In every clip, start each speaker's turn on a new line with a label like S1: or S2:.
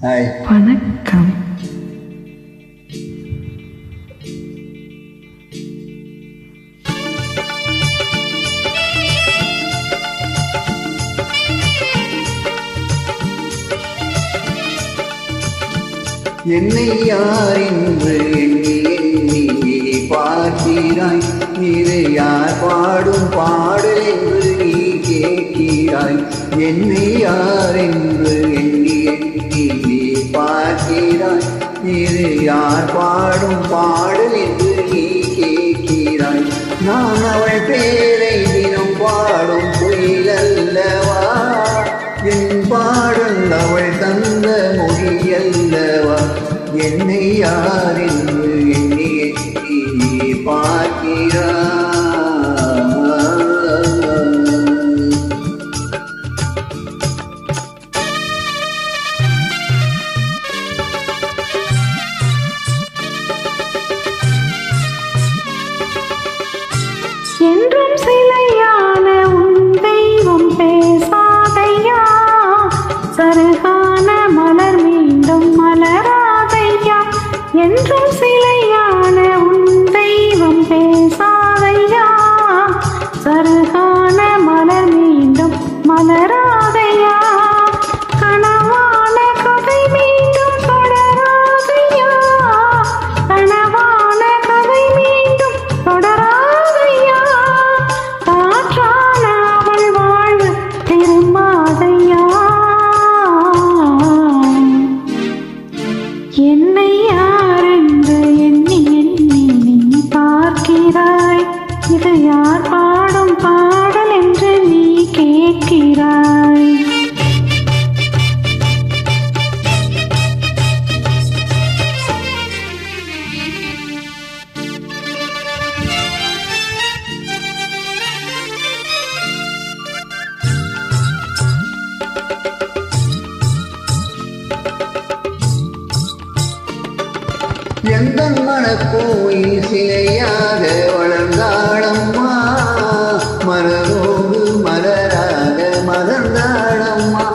S1: Hi.
S2: வணக்கம்.
S1: என்னை யார் என்று எண்ணி எண்ணி பார்க்கிறாய். இது யார் பாடும் பாடல் என்று நீ கேட்கிறாய். என்னை யார் என்று எண்ணி எண்ணி பார்க்கிறாய். இது யார் பாடும் பாடல் என்று நீ கேட்கிறாய். நான் அவள் பேரை தினம் பாடும் பொய்யல்லவா? என் பாடல் அவள் தந்த மொழியல்லவா? என்னை யார் என்று எண்ணி எண்ணி பார்க்கிறாய்.
S2: என்றும் சிலையான உன் தெய்வம் பேசாதையா, சருகான மலர் மீண்டும் மலராதையா. என்றும் சிலையான உன் தெய்வம் பேசாதையா, சருகான மலர் மீண்டும் மலராதையா. கனவான கதை மீண்டும் தொடராதையா, கனவான கதை மீண்டும் தொடராதையா. காற்றான அவள் வாழ்வு திரும்பாதையா. என்னை யார் என்று எண்ணி எண்ணி நீ பார்க்கிறாய். இது யார் பாடும் பாடல் என்று நீ கேட்கிறாய்.
S1: எந்த மனக்கோயில் சிலையாக வளர்ந்தாளம்மா, மலரோடு மலராக மலர்ந்தாளம்மா.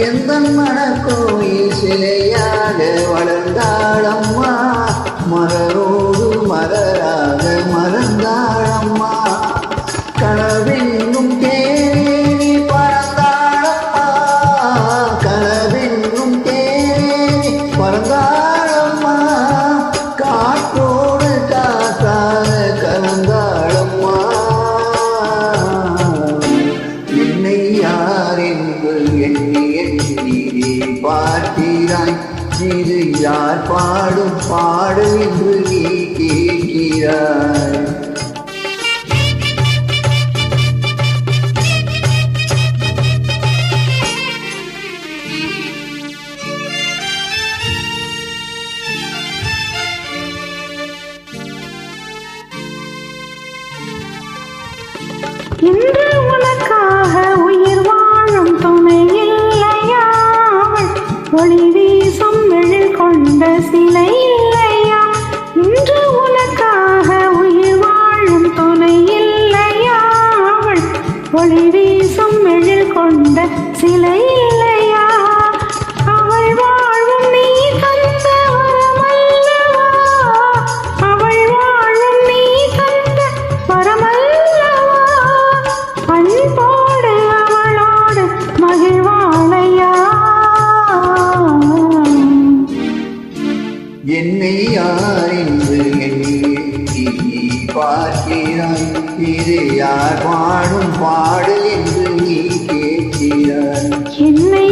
S1: எந்த மனக்கோயில் சிலையாக வளர்ந்தாளம்மா, மலரோடு மலராக மலர்ந்தாளம்மா. கனவென்னும் தேனி பறந்தாளம்மா, கனவென்னும் தேனி பறந்தாளம்மா. காற்றோடு காற்றாக கலந்தாளம்மா. என்னை யார் என்று எண்ணி எண்ணி பார்க்கிறாய். இது யார் பாடும் பாடல் என்று நீ கேட்கிறாய்.
S2: இன்று உனக்காக உயிர் வாழும் துணை இல்லையா, ஒளி வீசும் எழில் கொண்ட சிலை இல்லையா. இன்று உனக்காக உயிர் வாழும் துணை இல்லையா, ஒளி வீசும் எழில் கொண்ட சிலை இல்லையா. அவள் வாழும் நீ தந்த வரமல்லவா, அவள் வாழும் நீ தந்த வரமல்லவா. அன்போடு அவளோடு மகிழ்வாளையா.
S1: என்னை யார் என்று எண்ணி பார்க்கிறாய். இது யார் பாடும் பாடல் என்று நீ கேட்கிறாய்.
S2: என்னை